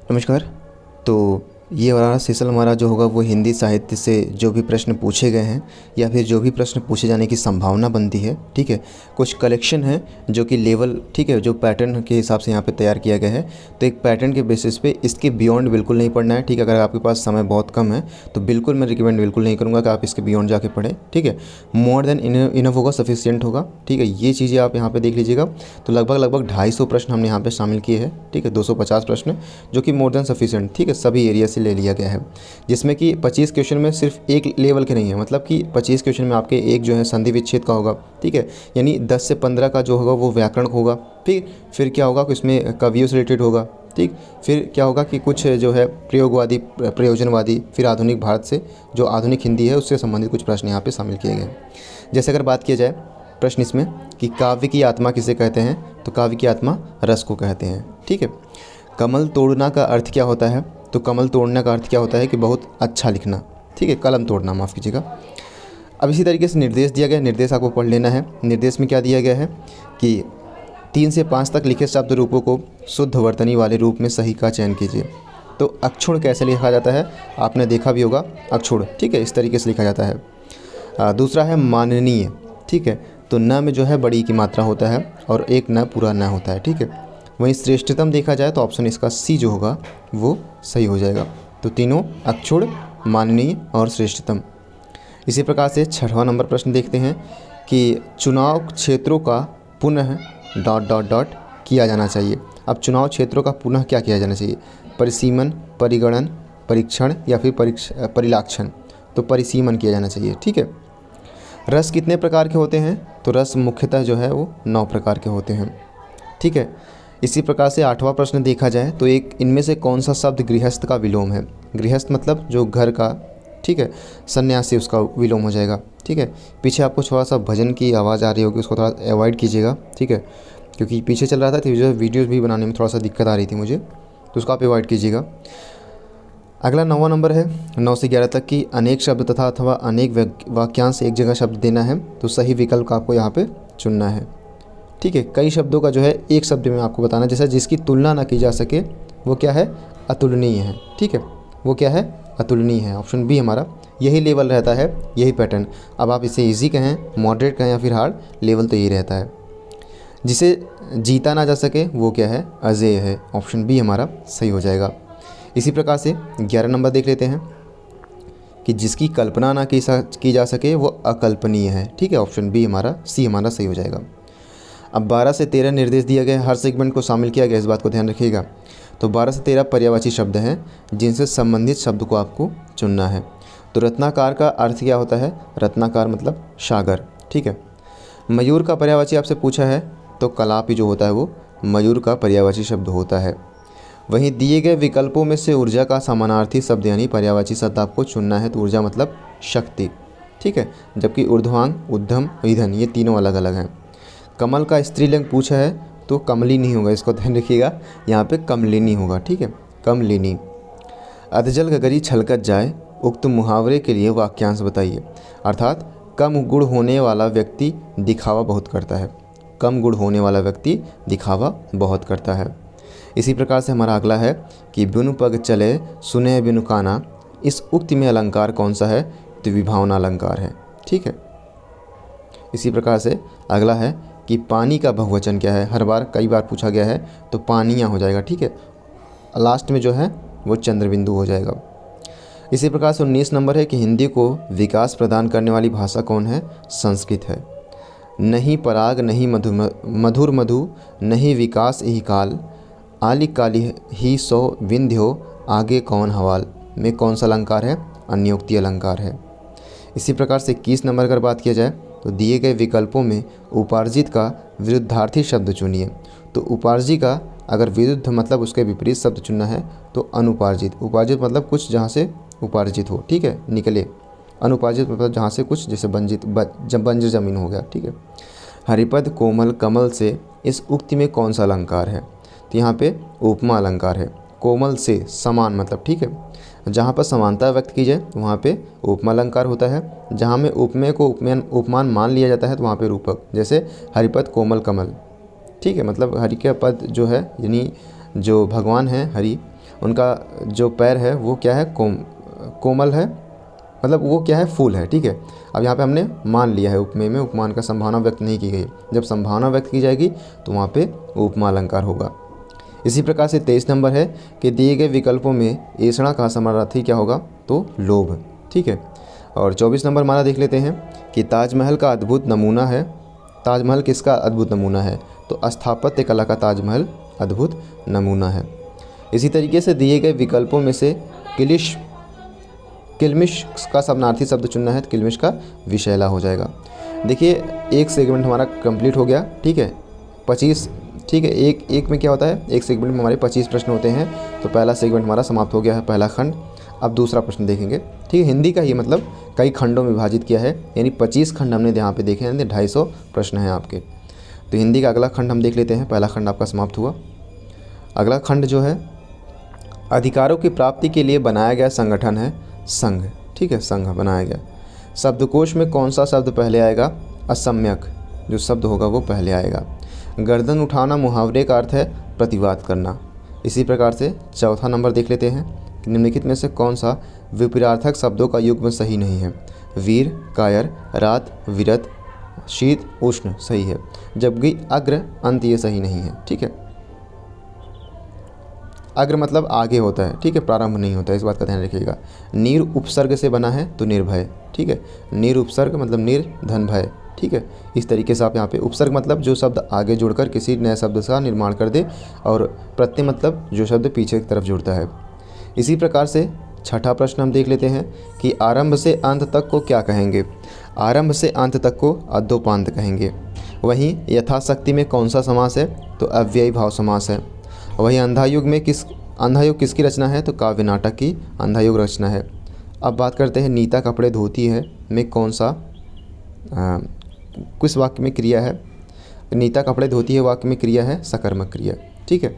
नमस्कार। तो ये वाला सेशन हमारा जो होगा वो हिंदी साहित्य से जो भी प्रश्न पूछे गए हैं या फिर जो भी प्रश्न पूछे जाने की संभावना बनती है, ठीक है। कुछ कलेक्शन है जो कि लेवल, ठीक है, जो पैटर्न के हिसाब से यहाँ पे तैयार किया गया है। तो एक पैटर्न के बेसिस पे इसके बियॉन्ड बिल्कुल नहीं पढ़ना है, ठीक है। अगर आपके पास समय बहुत कम है तो बिल्कुल मैं रिकमेंड बिल्कुल नहीं करूँगा कि आप इसके बियॉन्ड जाके पढ़ें, ठीक है। मोर देन इनफ होगा, सफिशियंट होगा, ठीक है। ये चीज़ें आप यहाँ पे देख लीजिएगा। तो लगभग 250 प्रश्न हमने यहाँ पे शामिल किए हैं, ठीक है। 250 प्रश्न जो कि मोर देन सफिशिएंट, ठीक है, सभी एरिया से ले लिया गया है। जिसमें कि 25 क्वेश्चन में सिर्फ एक लेवल के नहीं है, मतलब कि 25 क्वेश्चन में आपके एक जो है संधि विच्छेद का होगा, ठीक है। यानी 10 से 15 का जो होगा वो व्याकरण होगा, ठीक। फिर क्या होगा कि इसमें कवियों से रिलेटेड होगा, ठीक। फिर क्या होगा कि कुछ जो है प्रयोगवादी, प्रयोजनवादी, फिर आधुनिक भारत से जो आधुनिक हिंदी है उससे संबंधित कुछ प्रश्न यहाँ पे शामिल किए गए। जैसे अगर बात किया जाए प्रश्न इसमें कि काव्य की आत्मा किसे कहते हैं, तो काव्य की आत्मा रस को कहते हैं, ठीक है। कमल तोड़ना का अर्थ क्या होता है, तो कमल तोड़ने का अर्थ क्या होता है कि बहुत अच्छा लिखना, ठीक है। कलम तोड़ना, माफ़ कीजिएगा। अब इसी तरीके से निर्देश दिया गया है, निर्देश आपको पढ़ लेना है। निर्देश में क्या दिया गया है कि 3 से 5 तक लिखे शब्द रूपों को शुद्ध वर्तनी वाले रूप में सही का चयन कीजिए। तो अक्षुण कैसे लिखा जाता है, आपने देखा भी होगा, अक्षुण, ठीक है, इस तरीके से लिखा जाता है। दूसरा है माननीय, ठीक है। तो न में जो है बड़ी की मात्रा होता है और एक न पूरा न होता है, ठीक है। वहीं श्रेष्ठतम देखा जाए तो ऑप्शन इसका सी जो होगा वो सही हो जाएगा। तो तीनों अक्षुण, माननीय और श्रेष्ठतम। इसी प्रकार से 6वां नंबर प्रश्न देखते हैं कि चुनाव क्षेत्रों का पुनः ... किया जाना चाहिए। अब चुनाव क्षेत्रों का पुनः क्या किया जाना चाहिए, परिसीमन, परिगणन, परीक्षण या फिर परिलाक्षण। तो परिसीमन किया जाना चाहिए, ठीक है। रस कितने प्रकार के होते हैं, तो रस मुख्यतः जो है वो 9 प्रकार के होते हैं, ठीक है। इसी प्रकार से 8वां प्रश्न देखा जाए तो एक इनमें से कौन सा शब्द गृहस्थ का विलोम है। गृहस्थ मतलब जो घर का, ठीक है, सन्यासी, उसका विलोम हो जाएगा, ठीक है। पीछे आपको थोड़ा सा भजन की आवाज़ आ रही होगी, उसको थोड़ा अवॉइड कीजिएगा, ठीक है, क्योंकि पीछे चल रहा था तो जो वीडियोज़ भी बनाने में थोड़ा सा दिक्कत आ रही थी मुझे, तो उसको आप अवॉइड कीजिएगा। अगला 9वां नंबर है 9 से 11 तक की अनेक शब्द तथा अथवा अनेक वाक्यांश एक जगह शब्द देना है। तो सही विकल्प का आपको यहाँ पे चुनना है, ठीक है। कई शब्दों का जो है एक शब्द में आपको बताना, जैसे जिसकी तुलना ना की जा सके वो क्या है, अतुलनीय है, ठीक है। वो क्या है, अतुलनीय है। ऑप्शन बी हमारा यही लेवल रहता है, यही पैटर्न। अब आप इसे इजी कहें, मॉडरेट कहें या फिर हार्ड, लेवल तो यही रहता है। जिसे जीता ना जा सके वो क्या है, अजेय है। ऑप्शन बी हमारा सही हो जाएगा। इसी प्रकार से 11 नंबर देख लेते हैं कि जिसकी कल्पना ना की जा सके वो अकल्पनीय है, ठीक है। ऑप्शन बी हमारा, सी हमारा सही हो जाएगा। अब 12 से 13 निर्देश दिया गया, हर सेगमेंट को शामिल किया गया, इस बात को ध्यान रखिएगा। तो 12 से 13 पर्यायवाची शब्द हैं जिनसे संबंधित शब्द को आपको चुनना है। तो रत्नाकार का अर्थ क्या होता है, रत्नाकार मतलब सागर, ठीक है। मयूर का पर्यायवाची आपसे पूछा है तो कलापी जो होता है वो मयूर का पर्यायवाची शब्द होता है। वहीं दिए गए विकल्पों में से ऊर्जा का समानार्थी शब्द यानी पर्यायवाची शब्द आपको चुनना है। तो ऊर्जा मतलब शक्ति, ठीक है, जबकि ऊर्ध्वांग, उद्यम, ईंधन ये तीनों अलग अलग हैं। कमल का स्त्रीलिंग पूछा है तो कमलिनी होगा, इसको ध्यान रखिएगा, यहाँ पे कमलिनी होगा, ठीक है, कमलिनी। अधजल गगरी छलकत जाए, उक्त मुहावरे के लिए वाक्यांश बताइए। अर्थात कम गुण होने वाला व्यक्ति दिखावा बहुत करता है, कम गुण होने वाला व्यक्ति दिखावा बहुत करता है। इसी प्रकार से हमारा अगला है कि बिनु पग चले सुने बिनु काना, इस उक्ति में अलंकार कौन सा है, तो विभावना अलंकार है, ठीक है। इसी प्रकार से अगला है कि पानी का बहुवचन क्या है, हर बार कई बार पूछा गया है, तो पानियाँ हो जाएगा, ठीक है। लास्ट में जो है वो चंद्रबिंदु हो जाएगा। इसी प्रकार से 19 नंबर है कि हिंदी को विकास प्रदान करने वाली भाषा कौन है, संस्कृत है। नहीं पराग नहीं मधुर मधु, नहीं विकास ही काल, आली काली ही सो विंध्यो, आगे कौन हवाल में कौन सा अलंकार है, अन्योक्ति अलंकार है। इसी प्रकार से 21 नंबर अगर बात किया जाए तो दिए गए विकल्पों में उपार्जित का विरुद्धार्थी शब्द चुनिए। तो उपार्जित का अगर विरुद्ध मतलब उसके विपरीत शब्द चुनना है तो अनुपार्जित। उपार्जित मतलब कुछ जहाँ से उपार्जित हो, ठीक है, निकले। अनुपार्जित मतलब जहाँ से कुछ, जैसे बंजर जमीन हो गया, ठीक है। हरिपद, कोमल, कमल से इस उक्ति में कौन सा अलंकार है, तो यहाँ पे उपमा अलंकार है। कोमल से समान मतलब, ठीक है, जहाँ पर समानता व्यक्त की जाए वहाँ पे उपमा अलंकार होता है। जहाँ में उपमेय को उपमान मान लिया जाता है तो वहाँ पे रूपक, जैसे हरिपद, कोमल, कमल, ठीक है। मतलब हरि का पद जो है यानी जो भगवान हैं हरि, उनका जो पैर है वो क्या है, कोमल है, मतलब वो क्या है, फूल है। ठीक है, अब यहाँ पे हमने मान लिया है उपमेय में उपमान का संभावना व्यक्त नहीं की गई। जब संभावना व्यक्त की जाएगी तो वहाँ पे उपमा अलंकार होगा। इसी प्रकार से 23 नंबर है कि दिए गए विकल्पों में ऐषणा का समानार्थी क्या होगा, तो लोभ। ठीक है, और 24 नंबर हमारा देख लेते हैं कि ताजमहल का अद्भुत नमूना है। ताजमहल किसका अद्भुत नमूना है, तो स्थापत्य कला का ताजमहल अद्भुत नमूना है। इसी तरीके से दिए गए विकल्पों में से किल्मिश का समानार्थी शब्द चुनना है, तो किल्मिश का विषैला हो जाएगा। देखिए एक सेगमेंट हमारा कंप्लीट हो गया। ठीक है, 25, ठीक है, एक में क्या होता है, एक सेगमेंट में हमारे 25 प्रश्न होते हैं। तो पहला सेगमेंट हमारा समाप्त हो गया है, पहला खंड। अब दूसरा प्रश्न देखेंगे। ठीक है, हिंदी का ये मतलब कई खंडों में विभाजित किया है, यानी 25 खंड हमने यहाँ पे देखे हैं, 250 प्रश्न हैं आपके। तो हिंदी का अगला खंड हम देख लेते हैं। पहला खंड आपका समाप्त हुआ। अगला खंड जो है अधिकारों की प्राप्ति के लिए बनाया गया संगठन है संघ। ठीक है, संघ बनाया गया। शब्दकोश में कौन सा शब्द पहले आएगा, असम्यक जो शब्द होगा वो पहले आएगा। गर्दन उठाना मुहावरे का अर्थ है प्रतिवाद करना। इसी प्रकार से चौथा नंबर देख लेते हैं कि निम्नलिखित में से कौन सा विपरीतार्थक शब्दों का युग्म सही नहीं है। वीर, कायर, रात, विरत, शीत, उष्ण सही है, जबकि अग्र, अंत ये सही नहीं है। ठीक है, अग्र मतलब आगे होता है। ठीक है, प्रारंभ नहीं होता है, इस बात का ध्यान रखिएगा। नीर उपसर्ग से बना है तो निर्भय। ठीक है, नीर उपसर्ग मतलब नीर धन भय। ठीक है, इस तरीके से आप यहाँ पे उपसर्ग मतलब जो शब्द आगे जुड़कर किसी नए शब्द का निर्माण कर दे, और प्रत्यय मतलब जो शब्द पीछे की तरफ जुड़ता है। इसी प्रकार से छठा प्रश्न हम देख लेते हैं कि आरंभ से अंत तक को क्या कहेंगे। आरंभ से अंत तक को अद्योपांत कहेंगे। वहीं यथाशक्ति में कौन सा समास है, तो अव्ययी भाव समास है। वहीं अंधायुग में अंधायुग किसकी रचना है, तो काव्य नाटक की अंधायुग रचना है। अब बात करते हैं नीता कपड़े धोती है में कौन सा किस वाक्य में क्रिया है। नीता कपड़े धोती है वाक्य में क्रिया है सकर्मक क्रिया। ठीक है,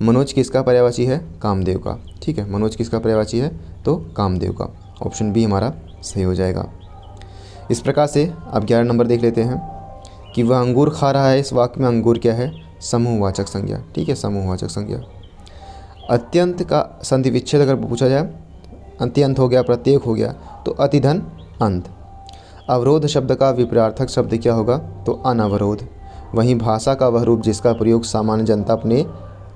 मनोज किसका पर्यायवाची है, कामदेव का। ठीक है, मनोज किसका पर्यायवाची है, तो कामदेव का। ऑप्शन बी हमारा सही हो जाएगा। इस प्रकार से अब 11 नंबर देख लेते हैं कि वह अंगूर खा रहा है। इस वाक्य में अंगूर क्या है, समूहवाचक संज्ञा। ठीक है, समूहवाचक संज्ञा। अत्यंत का संधि विच्छेद अगर पूछा जाए, अत्यंत हो गया, प्रत्येक हो गया, तो अतिधन अंत। अवरोध शब्द का विपरीतार्थक शब्द क्या होगा, तो अनवरोध। वहीं भाषा का वह रूप जिसका प्रयोग सामान्य जनता अपने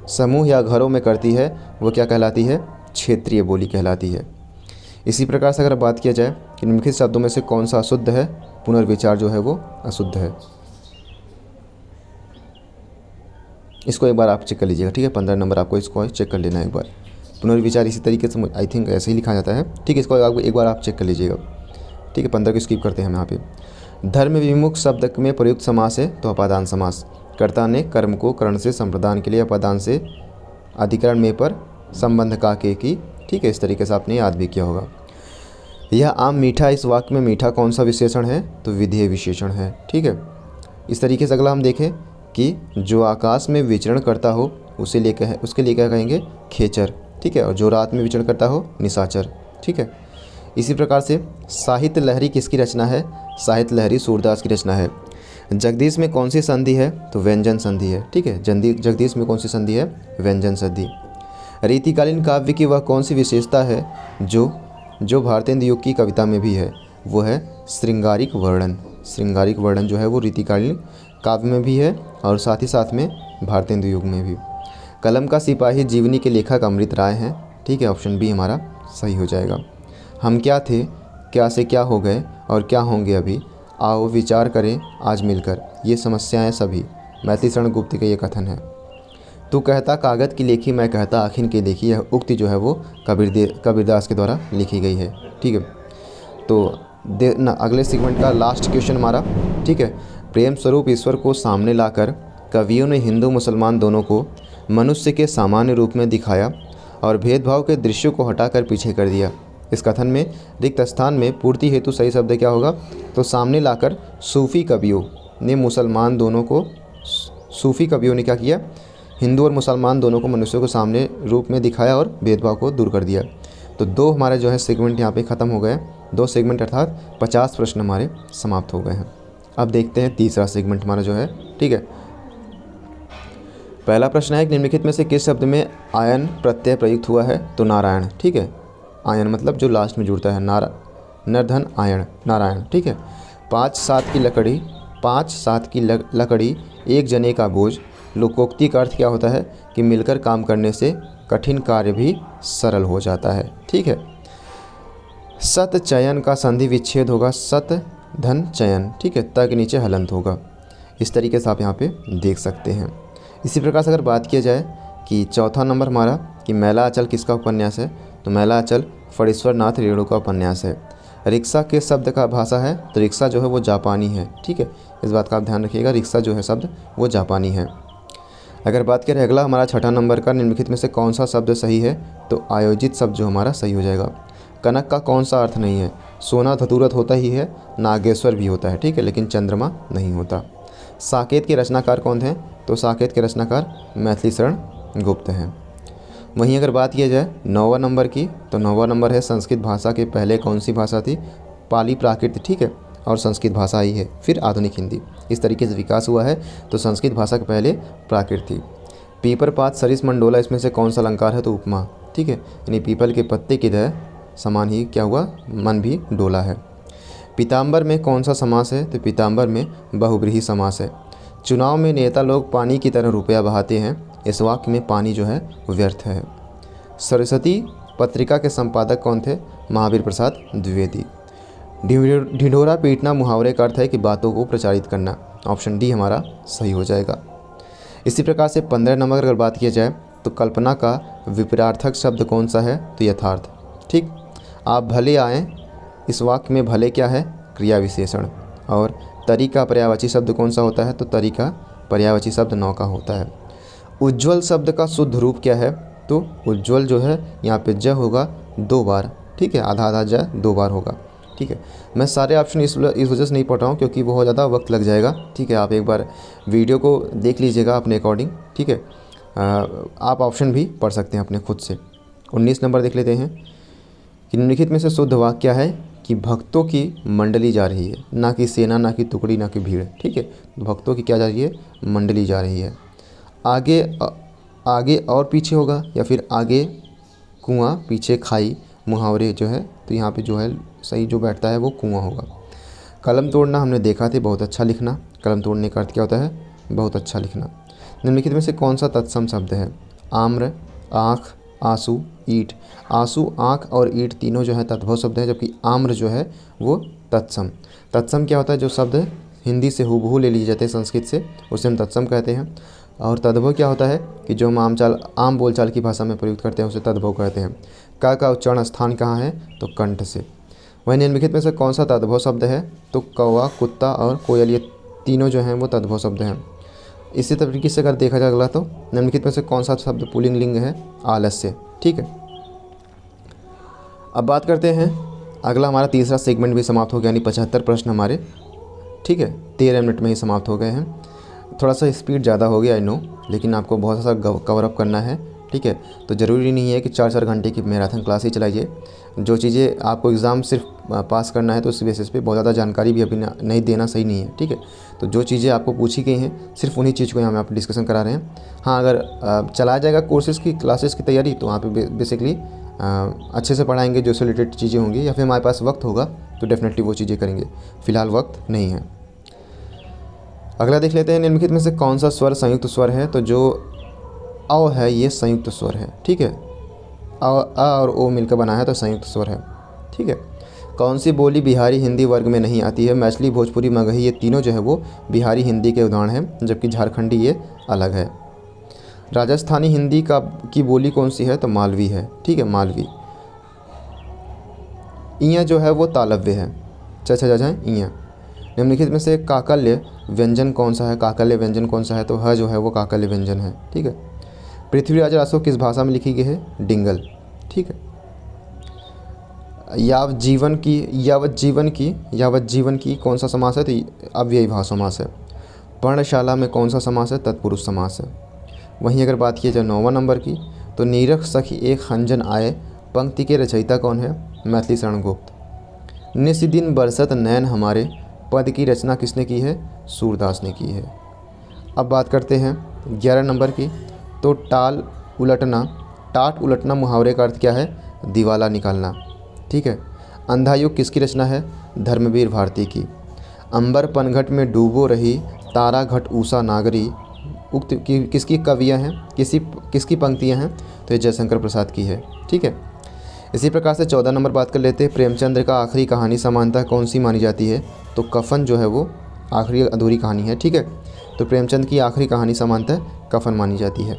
समूह या घरों में करती है वो क्या कहलाती है, क्षेत्रीय बोली कहलाती है। इसी प्रकार से अगर बात किया जाए कि निम्नलिखित शब्दों में से कौन सा अशुद्ध है, पुनर्विचार जो है वो अशुद्ध है। इसको एक बार आप चेक कर लीजिएगा। ठीक है, 15 नंबर आपको इसको चेक कर लेना है एक बार। पुनर्विचार इसी तरीके से आई थिंक ऐसे ही लिखा जाता है। ठीक है, इसको एक बार आप चेक कर लीजिएगा। ठीक है, 15 को स्किप करते हैं हम यहाँ पे। धर्म विमुख शब्द में प्रयुक्त समास है तो अपादान समास। कर्ता ने कर्म को करण से संप्रदान के लिए अपादान से अधिकरण में पर संबंध का के की। ठीक है, इस तरीके से आपने याद भी किया होगा। यह आम मीठा, इस वाक्य में मीठा कौन सा विशेषण है, तो विधेय विशेषण है। ठीक है, इस तरीके से अगला हम देखें कि जो आकाश में विचरण करता हो उसके लिए क्या कहेंगे, खेचर। ठीक है, और जो रात में विचरण करता हो, निशाचर। ठीक है, इसी प्रकार से साहित्य लहरी किसकी रचना है, साहित्य लहरी सूरदास की रचना है। जगदीश में कौन सी संधि है, तो व्यंजन संधि है। ठीक है, जगदीश में कौन सी संधि है, व्यंजन संधि। रीतिकालीन काव्य की वह कौन सी विशेषता है जो भारतेंद्र युग की कविता में भी है, वो है श्रृंगारिक वर्णन। श्रृंगारिक वर्णन जो है वो रीतिकालीन काव्य में भी है और साथ ही साथ में भारतेंद्र युग में भी। कलम का सिपाही जीवनी के लेखक अमृत राय हैं। ठीक है, ऑप्शन बी हमारा सही हो जाएगा। हम क्या थे, क्या से क्या हो गए और क्या होंगे अभी, आओ विचार करें आज मिलकर, ये समस्याएं सभी। मैथिली शरण गुप्त का ये कथन है। तू कहता कागज़ की लेखी, मैं कहता आखिन की देखी, यह उक्ति जो है वो कबीरदास के द्वारा लिखी गई है। ठीक है, तो अगले सेगमेंट का लास्ट क्वेश्चन हमारा। ठीक है, प्रेम स्वरूप ईश्वर को सामने लाकर कवियों ने हिंदू मुसलमान दोनों को मनुष्य के सामान्य रूप में दिखाया और भेदभाव के दृश्यों को हटाकर पीछे कर दिया। इस कथन में रिक्त स्थान में पूर्ति हेतु सही शब्द क्या होगा, तो सामने लाकर सूफ़ी कवियों ने मुसलमान दोनों को, सूफ़ी कवियों ने क्या किया, हिंदू और मुसलमान दोनों को मनुष्य को सामने रूप में दिखाया और भेदभाव को दूर कर दिया। तो 2 हमारे जो है सेगमेंट यहाँ पे ख़त्म हो गए। 2 सेगमेंट अर्थात 50 प्रश्न हमारे समाप्त हो गए हैं। अब देखते हैं तीसरा सेगमेंट हमारा जो है। ठीक है, पहला प्रश्न है कि निम्नलिखित में से किस शब्द में आयन प्रत्यय प्रयुक्त हुआ है? तो नारायण, ठीक है। आयन मतलब जो लास्ट में जुड़ता है, निर्धन आयन, नारायण, ठीक है। 5-7 की लकड़ी, 5-7 की लकड़ी एक जने का बोझ। लोकोक्ति का अर्थ क्या होता है कि मिलकर काम करने से कठिन कार्य भी सरल हो जाता है, ठीक है। सत चयन का संधि विच्छेद होगा सत धन चयन, ठीक है। त के नीचे हलंत होगा। इस तरीके से आप यहाँ पे देख सकते हैं। इसी प्रकार से अगर बात किया जाए कि चौथा नंबर हमारा कि मैला अचल किसका उपन्यास है? तो मैला अचल फणीश्वर नाथ रेणु का उपन्यास है। रिक्शा किस शब्द का भाषा है? तो रिक्शा जो है वो जापानी है, ठीक है। इस बात का आप ध्यान रखिएगा, रिक्शा जो है शब्द वो जापानी है। अगर बात करें अगला हमारा छठा नंबर का, निम्नलिखित में से कौन सा शब्द सही है? तो आयोजित शब्द जो हमारा सही हो जाएगा। कनक का कौन सा अर्थ नहीं है? सोना धतूरत होता ही है, नागेश्वर भी होता है, ठीक है, लेकिन चंद्रमा नहीं होता। साकेत के रचनाकार कौन थे? तो साकेत के रचनाकार मैथिली शरण गुप्त हैं। वहीं अगर बात किया जाए 9वां नंबर की, तो 9वां नंबर है संस्कृत भाषा के पहले कौन सी भाषा थी? पाली प्राकृत, ठीक है, और संस्कृत भाषा आई है, फिर आधुनिक हिंदी। इस तरीके से विकास हुआ है। तो संस्कृत भाषा के पहले प्राकृत थी। पीपर पात सरिस मंडोला, इसमें से कौन सा अलंकार है? तो उपमा, ठीक है, यानी पीपल के पत्ते की तरह समान ही क्या हुआ, मन भी डोला है। पीताम्बर में कौन सा समास है? तो पीताम्बर में बहुब्रीहि समास है। चुनाव में नेता लोग पानी की तरह रुपया बहाते हैं, इस वाक्य में पानी जो है व्यर्थ है। सरस्वती पत्रिका के संपादक कौन थे? महावीर प्रसाद द्विवेदी। ढिंढोरा पीटना मुहावरे का अर्थ है कि बातों को प्रचारित करना। ऑप्शन डी हमारा सही हो जाएगा। इसी प्रकार से 15 नंबर अगर बात किया जाए तो कल्पना का विपरीतार्थक शब्द कौन सा है? तो यथार्थ, ठीक। आप भले आएँ, इस वाक्य में भले क्या है? क्रिया विशेषण। और तरी का पर्यायवाची शब्द कौन सा होता है? तो तरी का पर्यायवाची शब्द नौ का होता है। उज्ज्वल शब्द का शुद्ध रूप क्या है? तो उज्ज्वल जो है यहाँ पे ज होगा 2 बार, ठीक है, आधा आधा ज 2 बार होगा, ठीक है। मैं सारे ऑप्शन इस वजह से नहीं पढ़ रहा हूँ क्योंकि बहुत ज़्यादा वक्त लग जाएगा, ठीक है। आप एक बार वीडियो को देख लीजिएगा अपने अकॉर्डिंग, ठीक है। आप ऑप्शन भी पढ़ सकते हैं अपने खुद से। 19 नंबर देख लेते हैं कि निम्नलिखित में से शुद्ध वाक्य क्या है? कि भक्तों की मंडली जा रही है, ना कि सेना, ना कि टुकड़ी, ना कि भीड़, ठीक है। भक्तों की क्या जा रही है? मंडली जा रही है। आगे और पीछे होगा या फिर आगे कुआं पीछे खाई, मुहावरे जो है, तो यहाँ पे जो है सही जो बैठता है वो कुआं होगा। कलम तोड़ना हमने देखा थे, बहुत अच्छा लिखना। कलम तोड़ने का अर्थ क्या होता है? बहुत अच्छा लिखना। निम्नलिखित में से कौन सा तत्सम शब्द है? आम्र, आँख, आंसू, ईंट। आंसू, आँख और ईंट तीनों जो है तद्भव शब्द है, जबकि आम्र जो है वो तत्सम। तत्सम क्या होता है? जो शब्द हिंदी से हूबहू ले लिए जाते हैं संस्कृत से, उसे हम तत्सम कहते हैं। और तद्भव क्या होता है कि जो हम आम बोलचाल की भाषा में प्रयुक्त करते हैं उसे तद्भव कहते हैं। का उच्चारण स्थान कहाँ है? तो कंठ से। वहीं निम्नलिखित में से कौन सा तद्भव शब्द है? तो कौवा, कुत्ता और कोयल, ये तीनों जो हैं वो तद्भव शब्द हैं। इसी तरीके से अगर देखा जाए अगला, तो निम्नलिखित में से कौन सा शब्द पुल्लिंग लिंग है? आलस्य, ठीक है। अब बात करते हैं अगला, हमारा तीसरा सेगमेंट भी समाप्त हो गया, यानी 75 प्रश्न हमारे, ठीक है, 13 मिनट में ही समाप्त हो गए हैं। थोड़ा सा स्पीड ज़्यादा हो गया, आई नो, लेकिन आपको बहुत सा कवर अप करना है, ठीक है। तो ज़रूरी नहीं है कि 4-4 घंटे की मैराथन क्लास ही चलाइए। जो चीज़ें आपको एग्ज़ाम सिर्फ पास करना है तो उस बेसिस पे बहुत ज़्यादा जानकारी भी अभी नहीं देना सही नहीं है, ठीक है। तो जो चीज़ें आपको पूछी गई हैं सिर्फ उन्हीं चीज़ को यहाँ पे आप डिस्कशन करा रहे हैं। हाँ, अगर चलाया जाएगा कोर्सेज़ की क्लासेस की तैयारी, तो वहाँ पे बेसिकली अच्छे से पढ़ाएंगे जो से रिलेटेड चीज़ें होंगी, या फिर हमारे पास वक्त होगा तो डेफिनेटली वो चीज़ें करेंगे। फ़िलहाल वक्त नहीं है। अगला देख लेते हैं, निम्नलिखित में से कौन सा स्वर संयुक्त स्वर है? तो जो अ है ये संयुक्त स्वर है, ठीक है। अ और ओ मिलकर बना है तो संयुक्त स्वर है, ठीक है। कौन सी बोली बिहारी हिंदी वर्ग में नहीं आती है? मैथिली, भोजपुरी, मगही, ये तीनों जो है वो बिहारी हिंदी के उदाहरण हैं, जबकि झारखंडी ये अलग है। राजस्थानी हिंदी की बोली कौन सी है? तो मालवी है, ठीक है, मालवी। इयाँ जो है वो तालव्य है, इयाँ। निम्नलिखित में से काकल्य व्यंजन कौन सा है? काकल्य व्यंजन कौन सा है? तो ह जो है वो काकल्य व्यंजन है, ठीक है। पृथ्वीराज रासो किस भाषा में लिखी गई है? डिंगल, ठीक है। यावत जीवन की कौन सा समास है? तो अव्ययीभाव समास है। पर्णशाला में कौन सा समास है? तत्पुरुष समास है। वहीं अगर बात की जाए 9वां नंबर की, तो नीरख सखी एक खंजन आए, पंक्ति के रचयिता कौन है? मैथिली शरण गुप्त। निस्दिन बरसत नैन हमारे, पद की रचना किसने की है? सूरदास ने की है। अब बात करते हैं 11 नंबर की, तो टाट उलटना मुहावरे का अर्थ क्या है? दिवाला निकालना। ठीक है। अंधा युग किसकी रचना है? धर्मवीर भारती की। अंबर पनघट में डूबो रही, तारा घट ऊषा नागरी, उक्त किसकी कवियाँ हैं, किसकी पंक्तियाँ हैं? तो ये जयशंकर प्रसाद की है। ठीक है। इसी प्रकार से 14 नंबर बात कर लेते हैं। प्रेमचंद्र का आखिरी कहानी समानतः कौन सी मानी जाती है? तो कफन जो है वो आखिरी अधूरी कहानी है। ठीक है। तो प्रेमचंद की आखिरी कहानी समानतः कफन मानी जाती है।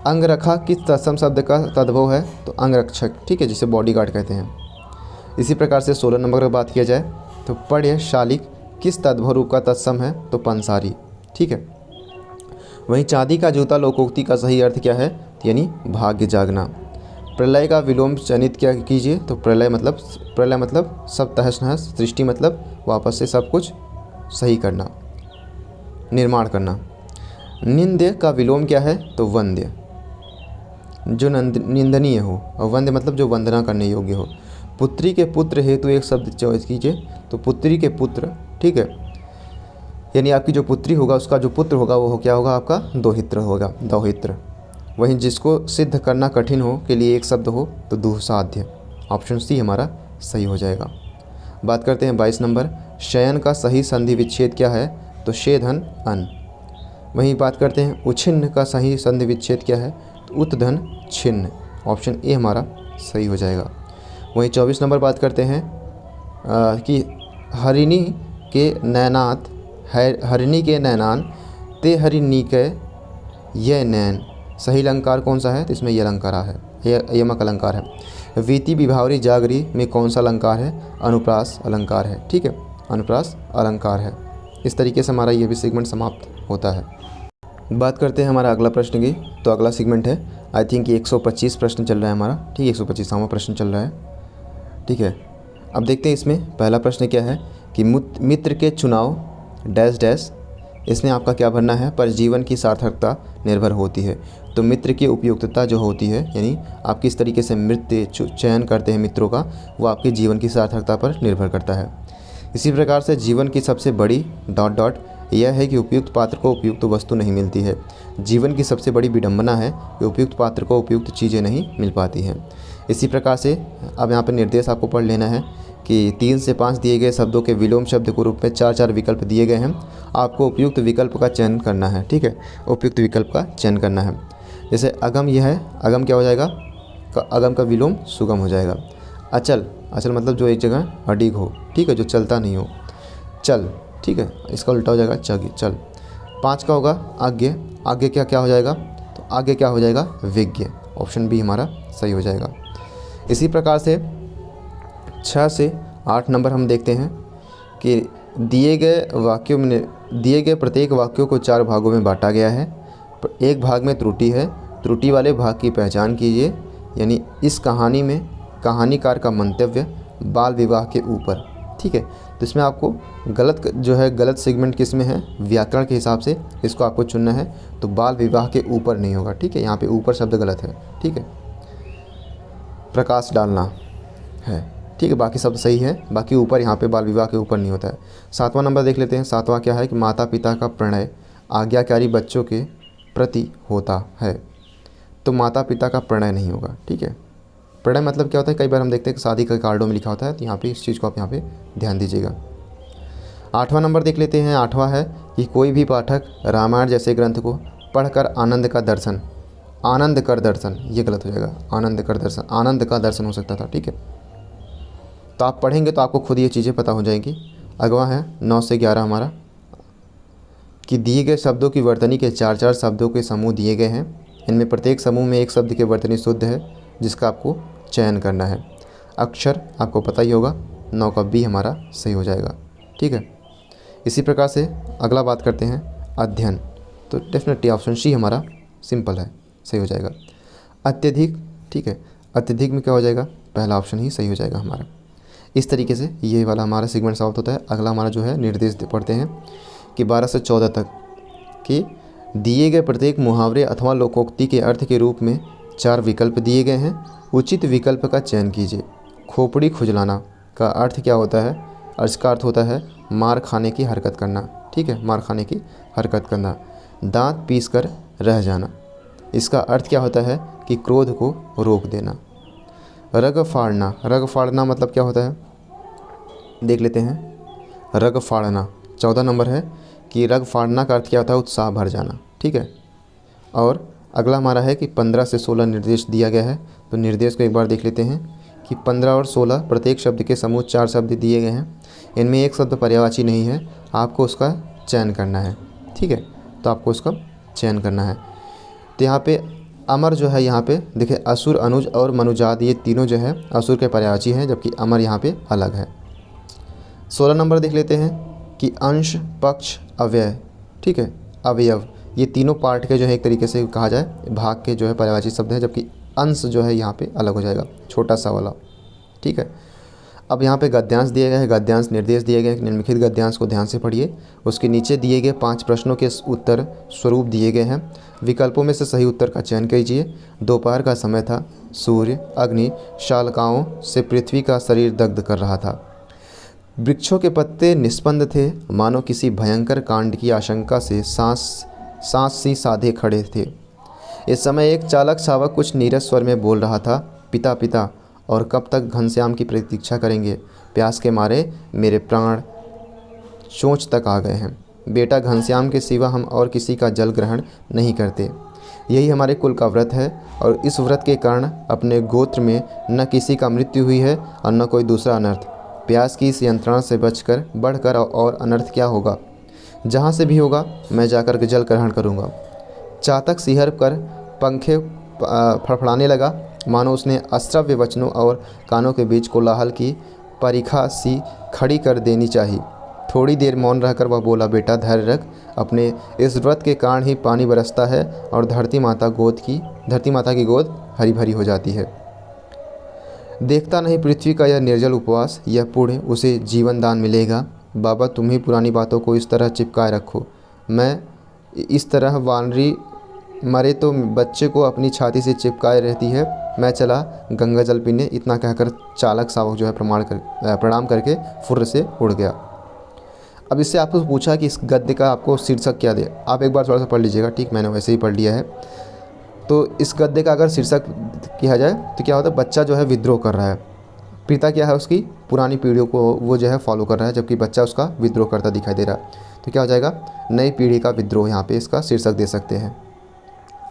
अंगरखा किस तत्सम शब्द का तद्भव है? तो अंगरक्षक। ठीक है, जिसे बॉडीगार्ड कहते हैं। इसी प्रकार से 16 नंबर पर बात किया जाए तो पढ़ शालिक किस तद्भव रूप का तत्सम है? तो पंसारी। ठीक है। वहीं चांदी का जूता लोकोक्ति का सही अर्थ क्या है? यानी भाग्य जागना। प्रलय का विलोम चयनित क्या कीजिए? तो प्रलय मतलब सब तहस नहस, सृष्टि मतलब वापस से सब कुछ सही करना, निर्माण करना। निंद्य का विलोम क्या है? तो वंद्य, जो निंदनीय हो, और वंद्य मतलब जो वंदना करने योग्य हो। पुत्री के पुत्र हेतु एक शब्द चॉइस कीजिए। तो पुत्री के पुत्र, ठीक है, यानी आपकी जो पुत्री होगा उसका जो पुत्र होगा वो क्या होगा? आपका दोहित्र होगा, दौहित्र। वहीं जिसको सिद्ध करना कठिन हो के लिए एक शब्द हो तो दुःसाध्य। ऑप्शन सी हमारा सही हो जाएगा। बात करते हैं 22 नंबर। शयन का सही संधि विच्छेद क्या है? तो शेधन अन। वहीं बात करते हैं उच्छिन्न का सही संधि विच्छेद क्या है? तो उत्धन छिन्न। ऑप्शन ए हमारा सही हो जाएगा। वहीं 24 नंबर बात करते हैं कि हरिणी के नैनान ते हरिणी के ये नैन। सही अलंकार कौन सा है? तो इसमें यह अलंकार है, यमक अलंकार है। वीति विभावरी जागरी में कौन सा अलंकार है? अनुप्रास अलंकार है। ठीक है, अनुप्रास अलंकार है। इस तरीके से हमारा ये भी सेगमेंट समाप्त होता है। बात करते हैं हमारा अगला प्रश्न की। तो अगला सेगमेंट है, आई थिंक 125 प्रश्न चल रहा है हमारा। ठीक है, 125वां प्रश्न चल रहा है। ठीक है, अब देखते हैं इसमें पहला प्रश्न क्या है कि मित्र के चुनाव डैश डैश, इसमें आपका क्या भरना है? पर जीवन की सार्थकता निर्भर होती है। तो मित्र की उपयुक्तता जो होती है, यानी आप किस तरीके से मित्र चयन करते हैं मित्रों का, वो आपके जीवन की सार्थकता पर निर्भर करता है। इसी प्रकार से जीवन की सबसे बड़ी ... यह है कि उपयुक्त पात्र को उपयुक्त वस्तु नहीं मिलती है। जीवन की सबसे बड़ी विडंबना है कि उपयुक्त पात्र को उपयुक्त चीज़ें नहीं मिल पाती हैं। इसी प्रकार से अब यहाँ पर निर्देश आपको पढ़ लेना है कि 3 से 5 दिए गए शब्दों के विलोम शब्द के रूप में 4 विकल्प दिए गए हैं। आपको उपयुक्त विकल्प का चयन करना है। ठीक है, उपयुक्त विकल्प का चयन करना है। जैसे अगम, यह है अगम, क्या हो जाएगा? अगम का विलोम सुगम हो जाएगा। अचल मतलब जो एक जगह अडिग हो, ठीक है, जो चलता नहीं हो। चल, ठीक है, इसका उल्टा हो जाएगा चल। 5 का होगा आज्ञा। आगे क्या हो जाएगा? तो आगे क्या हो जाएगा? विज्ञ। ऑप्शन बी हमारा सही हो जाएगा। इसी प्रकार से 6 से 8 नंबर हम देखते हैं कि दिए गए प्रत्येक वाक्यों को 4 भागों में बांटा गया है। एक भाग में त्रुटि है, त्रुटि वाले भाग की पहचान कीजिए। यानी इस कहानी में कहानीकार का मंतव्य बाल विवाह के ऊपर। ठीक है, तो इसमें आपको गलत सेगमेंट किस में है? व्याकरण के हिसाब से इसको आपको चुनना है। तो बाल विवाह के ऊपर नहीं होगा। ठीक है, यहाँ पे ऊपर शब्द गलत है। ठीक है, प्रकाश डालना है। ठीक है, बाकी सब सही है, बाकी ऊपर यहाँ पे बाल विवाह के ऊपर नहीं होता है। 7वां नंबर देख लेते हैं। 7वां क्या है कि माता पिता का प्रणय आज्ञाकारी बच्चों के प्रति होता है। तो माता पिता का प्रणय नहीं होगा। ठीक है, प्रणय मतलब क्या होता है? कई बार हम देखते हैं कि शादी के कार्डों में लिखा होता है, तो यहाँ पे इस चीज़ को आप यहाँ पे ध्यान दीजिएगा। 8वां नंबर देख लेते हैं। 8वां है कि कोई भी पाठक रामायण जैसे ग्रंथ को पढ़कर आनंद कर दर्शन, ये गलत हो जाएगा। आनंद का दर्शन हो सकता था। ठीक है, तो आप पढ़ेंगे तो आपको खुद ये चीज़ें पता हो जाएंगी। अगवा है 9 से 11 हमारा कि दिए गए शब्दों की वर्तनी के 4 शब्दों के समूह दिए गए हैं। इनमें प्रत्येक समूह में एक शब्द की वर्तनी शुद्ध है, जिसका आपको चयन करना है। अक्षर आपको पता ही होगा, 9 का बी हमारा सही हो जाएगा। ठीक है, इसी प्रकार से अगला बात करते हैं अध्ययन। तो डेफिनेटली ऑप्शन सी हमारा सिंपल है, सही हो जाएगा। अत्यधिक, ठीक है, अत्यधिक में क्या हो जाएगा? पहला ऑप्शन ही सही हो जाएगा हमारा। इस तरीके से ये वाला हमारा सेगमेंट समाप्त होता है। अगला हमारा जो है निर्देश पढ़ते हैं कि 12 से 14 तक कि दिए गए प्रत्येक मुहावरे अथवा लोकोक्ति के अर्थ के रूप में 4 विकल्प दिए गए हैं। उचित विकल्प का चयन कीजिए। खोपड़ी खुजलाना का अर्थ क्या होता है? और इसका अर्थ होता है मार खाने की हरकत करना। ठीक है, मार खाने की हरकत करना। दांत पीस कर रह जाना। इसका अर्थ क्या होता है कि क्रोध को रोक देना। रग फाड़ना, रग फाड़ना मतलब क्या होता है देख लेते हैं। रग फाड़ना 14 नंबर है कि रग फाड़ना का अर्थ क्या होता है, उत्साह भर जाना। ठीक है। और अगला हमारा है कि 15 से 16 निर्देश दिया गया है। तो निर्देश को एक बार देख लेते हैं कि 15 और 16 प्रत्येक शब्द के समूह 4 शब्द दिए गए हैं। इनमें एक शब्द पर्यायवाची नहीं है, आपको उसका चयन करना है। ठीक है, तो आपको उसका चयन करना है। तो यहाँ पे अमर जो है, यहाँ पे देखिए असुर, अनुज और मनुजाद, ये तीनों जो है असुर के पर्यायवाची हैं, जबकि अमर यहाँ पे अलग है। 16 नंबर देख लेते हैं कि अंश, पक्ष, अव्यय। ठीक है, अवयव, ये तीनों पार्ट के जो है एक तरीके से कहा जाए भाग के जो है पर्यायवाची शब्द है, जबकि अंश जो है यहाँ पे अलग हो जाएगा, छोटा सा वाला। ठीक है। अब यहाँ पे गद्यांश दिए गए हैं, गद्यांश निर्देश दिए गए हैं। निम्नलिखित गद्यांश को ध्यान से पढ़िए। उसके नीचे दिए गए 5 प्रश्नों के उत्तर स्वरूप दिए गए हैं। विकल्पों में से सही उत्तर का चयन कीजिए। दोपहर का समय था, सूर्य, अग्नि, शालकाओं से पृथ्वी का शरीर दग्ध कर रहा था। वृक्षों के पत्ते निस्पंद थे, मानो किसी भयंकर कांड की आशंका से सांस सी साधे खड़े थे। इस समय एक चालक शावक कुछ नीरस स्वर में बोल रहा था, पिता पिता, और कब तक घनश्याम की प्रतीक्षा करेंगे? प्यास के मारे मेरे प्राण चोंच तक आ गए हैं। बेटा, घनश्याम के सिवा हम और किसी का जल ग्रहण नहीं करते। यही हमारे कुल का व्रत है, और इस व्रत के कारण अपने गोत्र में न किसी का मृत्यु हुई है और न कोई दूसरा अनर्थ। प्यास की इस यंत्रणा से बचकर बढ़कर और अनर्थ क्या होगा? जहाँ से भी होगा मैं जाकर जल ग्रहण करूँगा। चातक सिहर कर पंखे फड़फड़ाने लगा, मानो उसने अश्रव्य वचनों और कानों के बीच कोलाहल की परिखा सी खड़ी कर देनी चाहिए। थोड़ी देर मौन रहकर वह बोला, बेटा धैर्य रख, अपने इस व्रत के कारण ही पानी बरसता है और धरती माता की गोद हरी भरी हो जाती है। देखता नहीं पृथ्वी का यह निर्जल उपवास, यह पुण्य उसे जीवन दान मिलेगा। बाबा, तुम ही पुरानी बातों को इस तरह चिपकाए रखो। मैं इस तरह वानरी मरे तो बच्चे को अपनी छाती से चिपकाए रहती है। मैं चला गंगा जल पीने। इतना कहकर चालक शावक जो है प्रणाम करके फुर्र से उड़ गया। अब इससे आपको पूछा कि इस गद्य का आपको शीर्षक क्या दे। आप एक बार थोड़ा सा पढ़ लीजिएगा। ठीक, मैंने वैसे ही पढ़ लिया है। तो इस गद्य का अगर शीर्षक किया जाए तो क्या होता है, बच्चा जो है विद्रोह कर रहा है। पिता क्या है, उसकी पुरानी पीढ़ियों को वो जो है फॉलो कर रहा है, जबकि बच्चा उसका विद्रोह करता दिखाई दे रहा है। तो क्या हो जाएगा, नई पीढ़ी का विद्रोह, यहाँ पे इसका शीर्षक दे सकते हैं।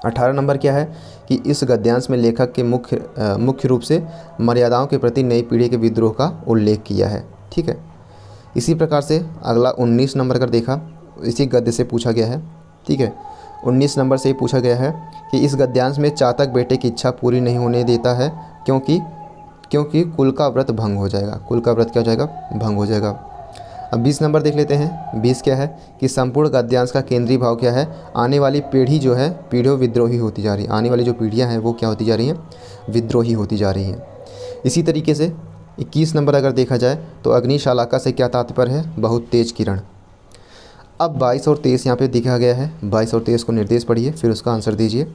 18 नंबर क्या है कि इस गद्यांश में लेखक के मुख्य रूप से मर्यादाओं के प्रति नई पीढ़ी के विद्रोह का उल्लेख किया है। ठीक है। इसी प्रकार से अगला 19 नंबर अगर देखा, इसी गद्य से पूछा गया है। ठीक है, 19 नंबर से ही पूछा गया है कि इस गद्यांश में चातक बेटे की इच्छा पूरी नहीं होने देता है, क्योंकि कुल का व्रत भंग हो जाएगा। कुल का व्रत क्या हो जाएगा, भंग हो जाएगा। अब 20 नंबर देख लेते हैं। 20 क्या है कि संपूर्ण गद्यांश का केंद्रीय भाव क्या है, आने वाली पीढ़ी जो है पीढ़ियों विद्रोही होती जा रही है। आने वाली जो पीढ़ियां हैं वो क्या होती जा रही हैं, विद्रोही होती जा रही हैं। इसी तरीके से 21 नंबर अगर देखा जाए तो अग्निशालाका से क्या तात्पर्य है, बहुत तेज किरण। अब 22 और 23 यहाँ पे दिखा गया है। 22 और 23 को निर्देश पढ़िए, फिर उसका आंसर दीजिए।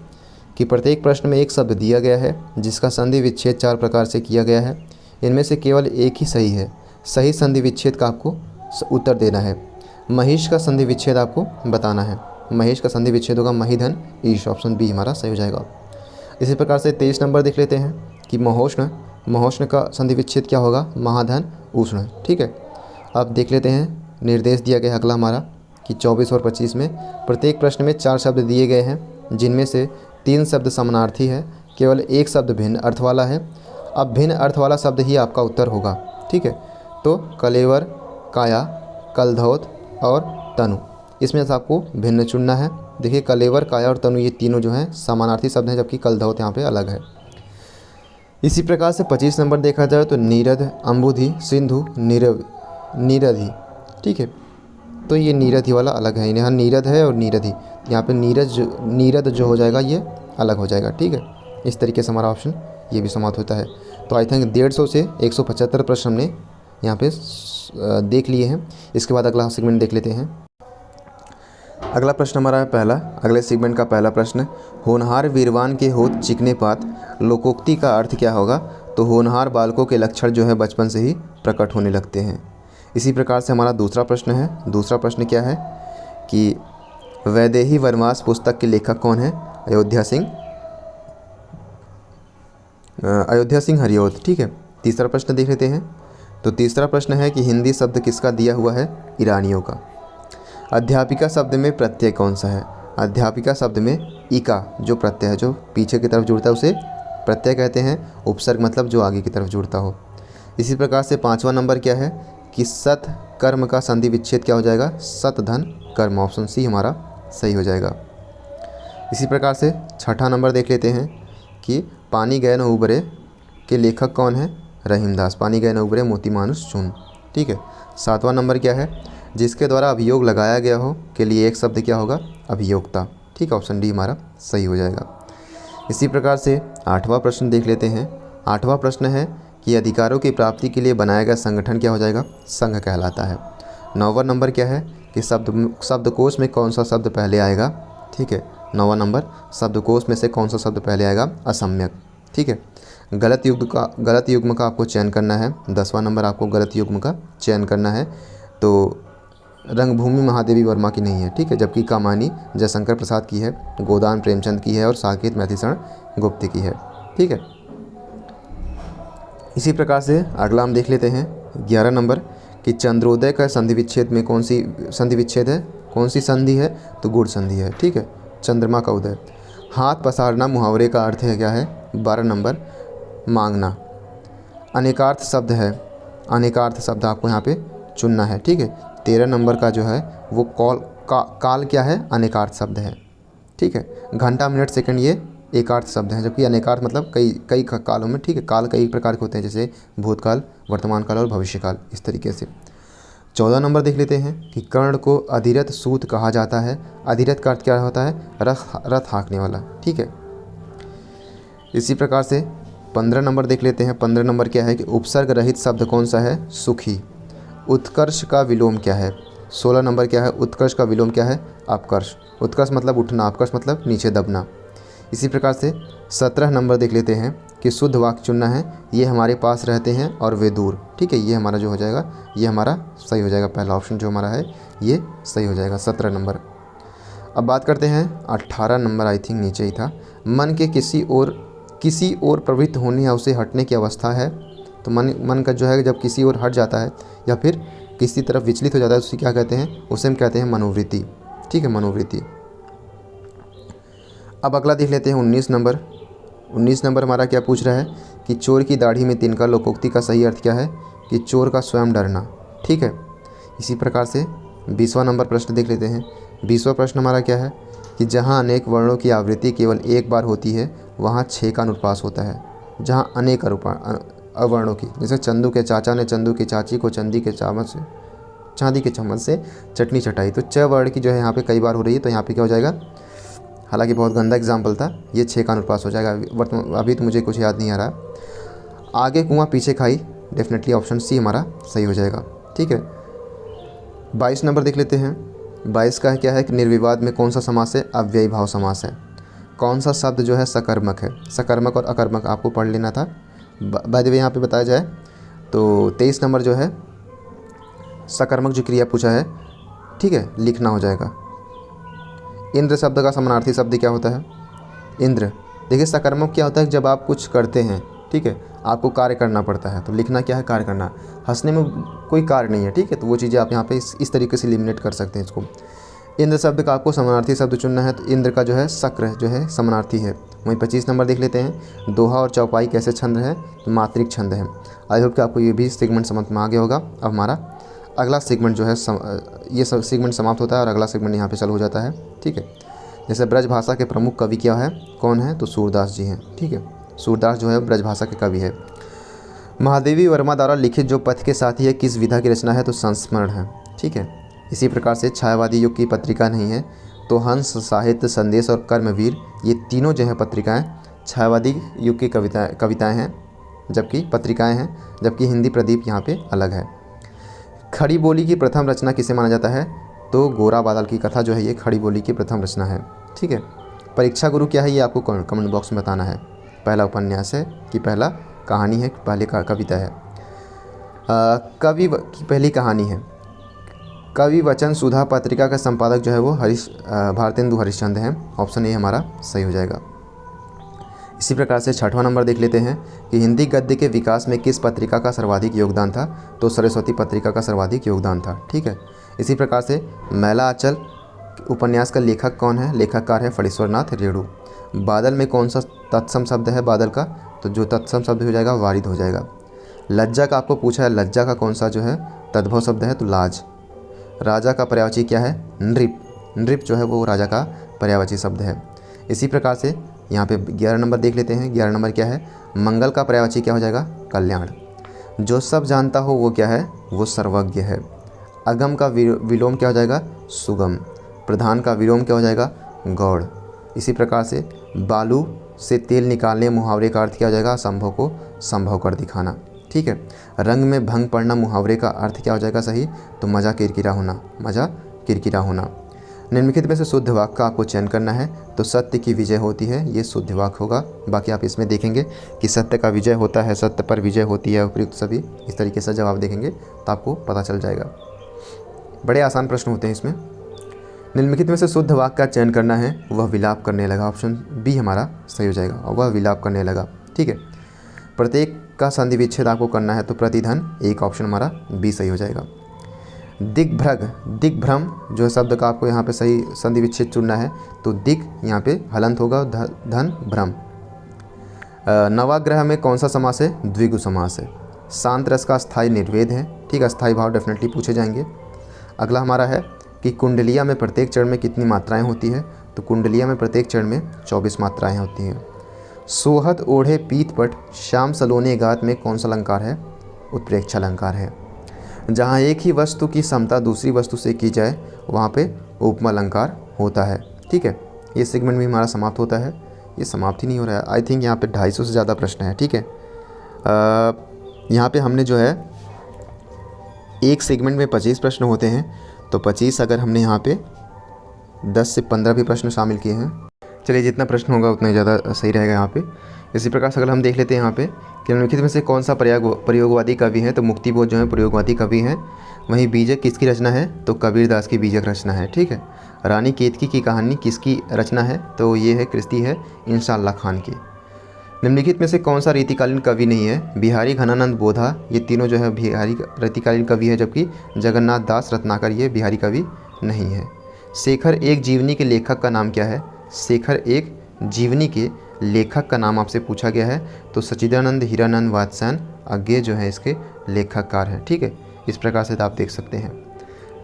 कि प्रत्येक प्रश्न में एक शब्द दिया गया है जिसका संधि विच्छेद 4 प्रकार से किया गया है। इनमें से केवल एक ही सही है। सही संधि विच्छेद का आपको उत्तर देना है। महेश का संधि विच्छेद आपको बताना है। महेश का संधि विच्छेद होगा महिधन ईश, ऑप्शन बी हमारा सही हो जाएगा। इसी प्रकार से 23 नंबर देख लेते हैं कि महोष्ण का संधि विच्छेद क्या होगा, महाधन उष्ण। ठीक है। अब देख लेते हैं निर्देश दिया गया अगला हमारा कि 24 और 25 में प्रत्येक प्रश्न में 4 शब्द दिए गए हैं, जिनमें से 3 शब्द समानार्थी है, केवल एक शब्द भिन्न अर्थ वाला है। अब भिन्न अर्थ वाला शब्द ही आपका उत्तर होगा। ठीक है। तो कलेवर, काया, कलधौत और तनु, इसमें से आपको भिन्न चुनना है। देखिए कलेवर, काया और तनु ये तीनों जो हैं समानार्थी शब्द हैं, जबकि कलधौत यहाँ पे अलग है। इसी प्रकार से 25 नंबर देखा जाए तो नीरद, अम्बुधि, सिंधु, नीरधि। ठीक है। तो ये नीरधि वाला अलग है, यहाँ नीरद है और नीरधि, यहाँ पे नीरद जो हो जाएगा ये अलग हो जाएगा। ठीक है। इस तरीके से हमारा ऑप्शन ये भी समाप्त होता है। तो आई थिंक 150 से 175 प्रश्न हमने यहाँ पे देख लिए हैं। इसके बाद अगला सेगमेंट देख लेते हैं। अगला प्रश्न हमारा है पहला, अगले सेगमेंट का पहला प्रश्न, होनहार वीरवान के होत चिकने पात, लोकोक्ति का अर्थ क्या होगा? तो होनहार बालकों के लक्षण जो है बचपन से ही प्रकट होने लगते हैं। इसी प्रकार से हमारा दूसरा प्रश्न है। दूसरा प्रश्न क्या है कि वैदेही वनवास पुस्तक के लेखक कौन है? अयोध्या सिंह हरिऔध। ठीक है, तीसरा प्रश्न देख लेते हैं। तो तीसरा प्रश्न है कि हिंदी शब्द किसका दिया हुआ है? ईरानियों का। अध्यापिका शब्द में प्रत्यय कौन सा है? अध्यापिका शब्द में इका जो प्रत्यय है, जो पीछे की तरफ जुड़ता है उसे प्रत्यय कहते हैं। उपसर्ग मतलब जो आगे की तरफ जुड़ता हो। इसी प्रकार से पाँचवा नंबर क्या है कि सत कर्म का संधि विच्छेद क्या हो जाएगा? सत धन कर्म। ऑप्शन सी हमारा सही हो जाएगा। इसी प्रकार से छठा नंबर देख लेते हैं कि पानी गए न उबरे के लेखक कौन है? रहीमदास। पानी गए न उबरे मोती मानुष चून। ठीक है। सातवां नंबर क्या है? जिसके द्वारा अभियोग लगाया गया हो के लिए एक शब्द क्या होगा? अभियोक्ता। ठीक है, ऑप्शन डी हमारा सही हो जाएगा। इसी प्रकार से आठवां प्रश्न देख लेते हैं। आठवां प्रश्न है कि अधिकारों की प्राप्ति के लिए बनाया गया संगठन क्या हो जाएगा? संघ कहलाता है। नौवां नंबर क्या है कि शब्दकोश में कौन सा शब्द पहले आएगा? ठीक है, नौवां नंबर शब्दकोश में से कौन सा शब्द पहले आएगा? असम्यक। ठीक है, गलत युग्म का आपको चयन करना है। 10वां नंबर आपको गलत युग्म का चयन करना है। तो रंगभूमि महादेवी वर्मा की नहीं है। ठीक है, जबकि कहानी जयशंकर प्रसाद की है, गोदान प्रेमचंद की है और साकेत मैथिलीशरण गुप्त की है। ठीक है, इसी प्रकार से अगला हम देख लेते हैं 11 नंबर कि चंद्रोदय का संधि विच्छेद में कौन सी संधि विच्छेद है? कौन सी संधि है? तो गुण संधि है। ठीक है, चंद्रमा का उदय। हाथ पसारना मुहावरे का अर्थ है क्या है? 12 नंबर मांगना। अनेकार्थ शब्द है, अनेकार्थ शब्द आपको यहाँ पे चुनना है। ठीक है, 13 नंबर का जो है वो काल क्या है? अनेकार्थ शब्द है। ठीक है, घंटा मिनट सेकंड ये एकार्थ शब्द हैं, जबकि अनेकार्थ मतलब कई कालों में। ठीक है, काल कई प्रकार के होते हैं, जैसे भूतकाल, वर्तमान काल और भविष्यकाल, इस तरीके से। 14 नंबर देख लेते हैं कि कर्ण को अधिरथ सूत कहा जाता है। अधिरथ का अर्थ क्या होता है? रथ हाँकने वाला। ठीक है, इसी प्रकार से 15 नंबर देख लेते हैं। 15 नंबर क्या है कि उपसर्ग रहित शब्द कौन सा है? सुखी। उत्कर्ष का विलोम क्या है? 16 नंबर क्या है? उत्कर्ष का विलोम क्या है? अपकर्ष। उत्कर्ष मतलब उठना, अपकर्ष मतलब नीचे दबना। इसी प्रकार से 17 नंबर देख लेते हैं कि शुद्ध वाक्य चुनना है। ये हमारे पास रहते हैं और वे दूर। ठीक है, ये हमारा जो हो जाएगा, ये हमारा सही हो जाएगा। पहला ऑप्शन जो हमारा है ये सही हो जाएगा, 17 नंबर। अब बात करते हैं 18 नंबर, आई थिंक नीचे ही था। मन के किसी और प्रवृत्त होने या उसे हटने की अवस्था है। तो मन का जो है जब किसी और हट जाता है या फिर किसी तरफ विचलित हो जाता है तो उसे क्या कहते हैं? उसे हम कहते हैं मनोवृत्ति। ठीक है, मनोवृत्ति। अब अगला देख लेते हैं 19 नंबर। 19 नंबर हमारा क्या पूछ रहा है कि चोर की दाढ़ी में तिनका लोकोक्ति का सही अर्थ क्या है? कि चोर का स्वयं डरना। ठीक है, इसी प्रकार से 20वां नंबर प्रश्न देख लेते हैं। 20वां प्रश्न हमारा क्या है कि जहाँ अनेक वर्णों की आवृत्ति केवल एक बार होती है वहाँ 6 का अनुप्रास होता है। जहाँ अनेक अवर्णों की, जैसे चंदू के चाचा ने चंदू की चाची को चांदी के चम्मच से चटनी चटाई, तो च वर्ण की जो है यहाँ पे कई बार हो रही है, तो यहाँ पे क्या हो जाएगा? हालांकि बहुत गंदा एग्जाम्पल था, ये 6 का अनुप्रास हो जाएगा। अभी तो मुझे कुछ याद नहीं आ रहा। आगे कुआं पीछे खाई, डेफिनेटली ऑप्शन सी हमारा सही हो जाएगा। ठीक है, 22 नंबर देख लेते हैं। 22 का क्या है कि निर्विवाद में कौन सा समास है? अव्ययी भाव समास है। कौन सा शब्द जो है सकर्मक है? सकर्मक और अकर्मक आपको पढ़ लेना था। बाय द वे यहाँ पे बताया जाए तो 23 नंबर जो है सकर्मक जो क्रिया पूछा है, ठीक है, लिखना हो जाएगा। इंद्र शब्द का समानार्थी शब्द क्या होता है? इंद्र। देखिए सकर्मक क्या होता है? जब आप कुछ करते हैं, ठीक है, आपको कार्य करना पड़ता है, तो लिखना क्या है? कार्य करना। हंसने में कोई कार्य नहीं है। ठीक है, तो वो चीज़ें आप यहाँ पे इस तरीके से एलिमिनेट कर सकते हैं इसको। इंद्र शब्द का आपको समानार्थी शब्द चुनना है, तो इंद्र का जो है शक्र जो है समानार्थी है। वहीं 25 नंबर देख लेते हैं। दोहा और चौपाई कैसे छंद है? तो मात्रिक छंद है। आई होप कि आपको ये भी सेगमेंट समझ में आ गया होगा। अब हमारा अगला सेगमेंट जो है ये सब सेगमेंट समाप्त होता है और अगला सेगमेंट यहाँ पे चालू हो जाता है। ठीक है, जैसे ब्रज भाषा के प्रमुख कवि क्या है? कौन है? तो सूरदास जी हैं। ठीक है, सूरदास जो है ब्रज भाषा के कवि है। महादेवी वर्मा द्वारा लिखित जो पथ के साथी है किस विधा की रचना है? तो संस्मरण है। ठीक है, इसी प्रकार से छायावादी युग की पत्रिका नहीं है, तो हंस, साहित्य, संदेश और कर्मवीर, ये तीनों जो है पत्रिकाएं छायावादी युग की कविताएं हैं, जबकि पत्रिकाएं हैं, जबकि हिंदी प्रदीप यहाँ पे अलग है। खड़ी बोली की प्रथम रचना किसे माना जाता है? तो गोरा बादल की कथा जो है ये खड़ी बोली की प्रथम रचना है। ठीक है, परीक्षा गुरु क्या है? ये आपको कमेंट बॉक्स में बताना है। पहला उपन्यास है कि पहला कहानी है, पहले कविता है? कवि की पहली कहानी है। कवि वचन सुधा पत्रिका का संपादक जो है वो भारतेंदु हरिश्चंद्र हैं। ऑप्शन ए हमारा सही हो जाएगा। इसी प्रकार से 6वां नंबर देख लेते हैं कि हिंदी गद्य के विकास में किस पत्रिका का सर्वाधिक योगदान था। तो सरस्वती पत्रिका का सर्वाधिक योगदान था। ठीक है। इसी प्रकार से मैला आंचल उपन्यास का लेखक कौन है? लेखककार है फणीश्वरनाथ रेणु। बादल में कौन सा तत्सम शब्द है बादल का? तो जो तत्सम शब्द हो जाएगा वारिद हो जाएगा। लज्जा का आपको पूछा है, लज्जा का कौन सा जो है तद्भव शब्द है? तो लाज। राजा का पर्यायवाची क्या है? नृप। नृप जो है वो राजा का पर्यायवाची शब्द है। इसी प्रकार से यहाँ पे 11 नंबर देख लेते हैं। 11 नंबर क्या है? मंगल का पर्यायवाची क्या हो जाएगा? कल्याण। जो सब जानता हो वो क्या है? वो सर्वज्ञ है। अगम का विलोम क्या हो जाएगा? सुगम। प्रधान का विलोम क्या हो जाएगा? गौड़। इसी प्रकार से बालू से तेल निकालने मुहावरे का अर्थ क्या हो जाएगा? असंभव को संभव कर दिखाना। ठीक है। रंग में भंग पड़ना मुहावरे का अर्थ क्या हो जाएगा सही? तो मजा किरकिरा होना। मजा किरकिरा होना। निम्नलिखित में से शुद्ध वाक्य का आपको चयन करना है। तो सत्य की विजय होती है, ये शुद्ध वाक्य होगा। बाकी आप इसमें देखेंगे कि सत्य का विजय होता है, सत्य पर विजय होती है, उपयुक्त सभी इस तरीके से जवाब देखेंगे तो आपको पता चल जाएगा। बड़े आसान प्रश्न होते हैं इसमें। निम्नलिखित में से शुद्ध वाक्य का चयन करना है। वह विलाप करने लगा। ऑप्शन बी हमारा सही हो जाएगा। और वह विलाप करने लगा। ठीक है। प्रत्येक का संधि विच्छेद आपको करना है। तो प्रतिधन, एक ऑप्शन हमारा बी सही हो जाएगा। दिग्भ्रग, दिग्भ्रम जो शब्द का आपको यहाँ पे सही संधि विच्छेद चुनना है। तो दिग यहाँ पे हलंत होगा, धन भ्रम। नवाग्रह में कौन सा समास है? द्विगु समास है। शांत रस का स्थायी निर्वेद है। ठीक है। स्थायी भाव डेफिनेटली पूछे जाएंगे। अगला हमारा है कि कुंडलिया में प्रत्येक चरण में कितनी मात्राएं होती है? तो कुंडलिया में प्रत्येक चरण में 24 मात्राएं होती हैं। सोहत ओढ़े पीतपट श्याम सलोने गात में कौन सा अलंकार है? उत्प्रेक्षा अलंकार है। जहाँ एक ही वस्तु की समता दूसरी वस्तु से की जाए वहाँ पे उपमा अलंकार होता है। ठीक है। ये सेगमेंट भी हमारा समाप्त होता है। ये समाप्त ही नहीं हो रहा है। आई थिंक यहाँ पे 250 से ज़्यादा प्रश्न है। ठीक है। यहाँ पे हमने जो है एक सेगमेंट में 25 प्रश्न होते हैं। तो 25 अगर हमने यहाँ पे 10 से 15 भी प्रश्न शामिल किए हैं, चलिए जितना प्रश्न होगा उतना ही ज़्यादा सही रहेगा यहाँ पे। इसी प्रकार से अगर हम देख लेते हैं यहाँ पे कि निम्नलिखित में से कौन सा प्रयोगवादी कवि है? तो मुक्तिबोध जो है प्रयोगवादी कवि है। वहीं बीजक किसकी रचना है? तो कबीरदास की बीजक रचना है। ठीक है। रानी केतकी की कहानी किसकी रचना है? तो ये है कृति है इंशाअल्लाह खान की। निम्नलिखित में से कौन सा रीतिकालीन कवि नहीं है? बिहारी घनानंद बोधा, ये तीनों जो है बिहारी रीतिकालीन कवि है, जबकि जगन्नाथ दास रत्नाकर ये बिहारी कवि नहीं है। शेखर एक जीवनी के लेखक का नाम क्या है? शेखर एक जीवनी के लेखक का नाम आपसे पूछा गया है। तो सच्चिदानंद हीरानंद वात्स्यायन अज्ञे जो है इसके लेखककार हैं। ठीक है। इस प्रकार से आप देख सकते हैं।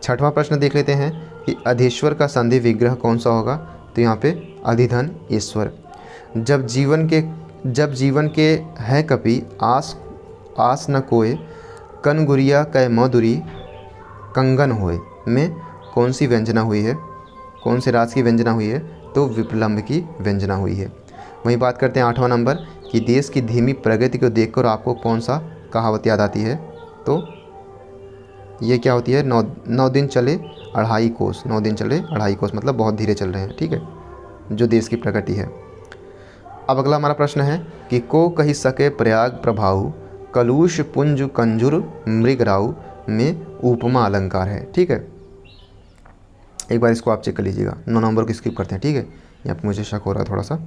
6वां प्रश्न देख लेते हैं कि अधीश्वर का संधि विग्रह कौन सा होगा? तो यहाँ पे अधिधन ईश्वर। जब जीवन के है कपि आस न कोय, कन गुरिया कै मधुरी कंगन होए में कौन सी व्यंजना हुई है? कौन से राज की व्यंजना हुई है? तो विप्लम्ब की व्यंजना हुई है। वहीं बात करते हैं 8वां नंबर कि देश की धीमी प्रगति को देखकर आपको कौन सा कहावत याद आती है? तो ये क्या होती है? 9 दिन चले 2.5 कोस। 9 दिन चले 2.5 कोस मतलब बहुत धीरे चल रहे हैं। ठीक है। जो देश की प्रगति है। अब अगला हमारा प्रश्न है कि को कही सके प्रयाग प्रभाऊ, कलुष पुंज कंजुर मृगराऊ में उपमा अलंकार है। ठीक है। एक बार इसको आप चेक कर लीजिएगा। 9 नंबर को स्किप करते हैं। ठीक है। यहाँ पर मुझे शक हो रहा है थोड़ा सा,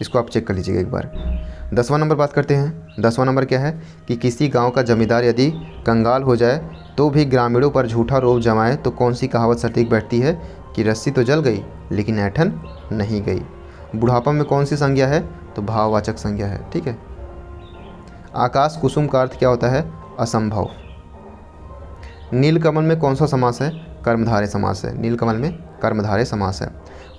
इसको आप चेक कर लीजिएगा एक बार। 10वां नंबर बात करते हैं। 10वां नंबर क्या है कि किसी गांव का जमींदार यदि कंगाल हो जाए तो भी ग्रामीणों पर झूठा रोब जमाए तो कौन सी कहावत सटीक बैठती है? कि रस्सी तो जल गई लेकिन ऐठन नहीं गई। बुढ़ापा में कौन सी संज्ञा है? तो भाववाचक संज्ञा है। ठीक है। आकाश कुसुम का अर्थ क्या होता है? असंभव। नीलकमल में कौन सा समास है? कर्मधारय समास है। नीलकमल में कर्मधारय समास है।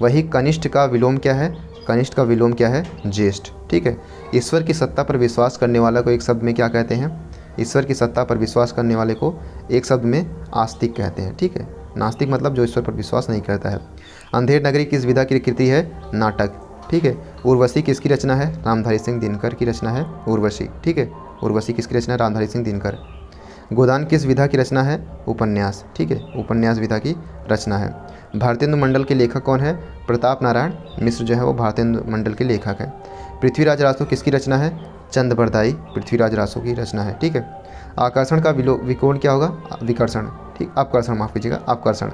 वही कनिष्ठ का विलोम क्या है? कनिष्ठ का विलोम क्या है? ज्येष्ठ। ठीक है। ईश्वर की सत्ता पर विश्वास करने वाला को एक शब्द में क्या कहते हैं? ईश्वर की सत्ता पर विश्वास करने वाले को एक शब्द में आस्तिक कहते हैं। ठीक है। नास्तिक मतलब जो ईश्वर पर विश्वास नहीं करता है। अंधेर नगरी किस विधा की कृति है? नाटक। ठीक है। उर्वशी किसकी रचना है? रामधारी सिंह दिनकर की रचना है उर्वशी। ठीक है। उर्वशी किसकी रचना है? रामधारी सिंह दिनकर। गोदान किस विधा की रचना है? उपन्यास। ठीक है। उपन्यास विधा की रचना है। भारतेंदु मंडल के लेखक कौन है? प्रताप नारायण मिश्र जो है वो भारतेंदु मंडल के लेखक है। पृथ्वीराज रासो किसकी रचना है? चंद बरदाई पृथ्वीराज रासो की रचना है। ठीक है। आकर्षण का विकोण क्या होगा? विकर्षण। ठीक, अपकर्षण, माफ़ कीजिएगा, अपकर्षण।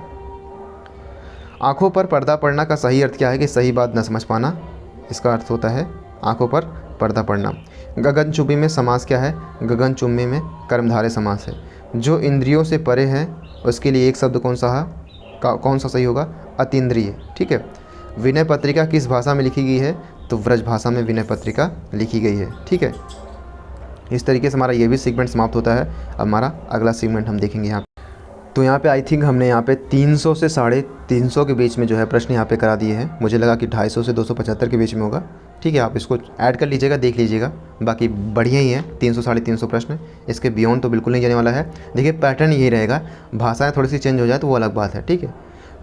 आँखों पर पर्दा पड़ना का सही अर्थ क्या है कि सही बात न समझ पाना, इसका अर्थ होता है आँखों पर पर्दा पड़ना। गगनचुंबी में समास क्या है? गगनचुंबी में कर्मधारय समास है। जो इंद्रियों से परे है उसके लिए एक शब्द कौन सा है, कौन सा सही होगा? अतीन्द्रिय। ठीक है। विनय पत्रिका किस भाषा में लिखी गई है? तो व्रज भाषा में विनय पत्रिका लिखी गई है। ठीक है। इस तरीके से हमारा ये भी सेगमेंट समाप्त होता है। अब हमारा अगला सेगमेंट हम देखेंगे यहाँ। तो यहाँ पे आई थिंक हमने यहाँ पे 300 से 350 के बीच में जो है प्रश्न यहाँ पे करा दिए हैं। मुझे लगा कि 250 से 275 के बीच में होगा। ठीक है, आप इसको ऐड कर लीजिएगा, देख लीजिएगा, बाकी बढ़िया ही है। 300 350 प्रश्न, इसके बियॉन्ड तो बिल्कुल नहीं जाने वाला है। देखिए पैटर्न यही रहेगा, भाषाएँ थोड़ी सी चेंज हो जाए तो वो अलग बात है। ठीक है,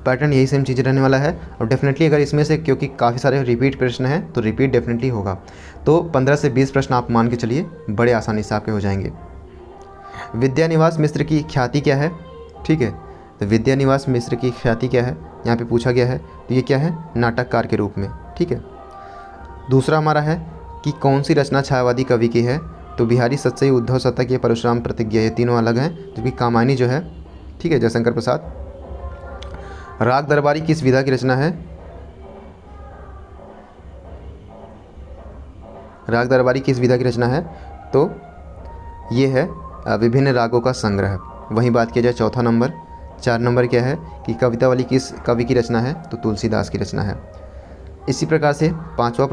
पैटर्न यही सेम चीज़ रहने वाला है। और डेफिनेटली अगर इसमें से, क्योंकि काफ़ी सारे रिपीट प्रश्न हैं तो रिपीट डेफिनेटली होगा। तो 15 से 20 प्रश्न आप मान के चलिए, बड़े आसानी से आपके हो जाएंगे। विद्यानिवास मिश्र की ख्याति क्या है? ठीक है, तो विद्यानिवास मिश्र की ख्याति क्या है यहाँ पे पूछा गया है। तो ये क्या है? नाटककार के रूप में। ठीक है। दूसरा हमारा है कि कौन सी रचना छायावादी कवि की है? तो बिहारी सतसई, उद्धव शतक, ये परशुराम प्रतिज्ञा, ये तीनों अलग हैं। जबकि कामायनी जो है, ठीक है, जयशंकर प्रसाद। राग दरबारी किस विधा की रचना है? राग दरबारी किस विधा की रचना है? तो ये है विभिन्न रागों का संग्रह। वहीं बात किया जाए चौथा नंबर, 4 नंबर क्या है कि कविता वाली किस कवि की रचना है? तो तुलसीदास की रचना है। इसी प्रकार से पांचवा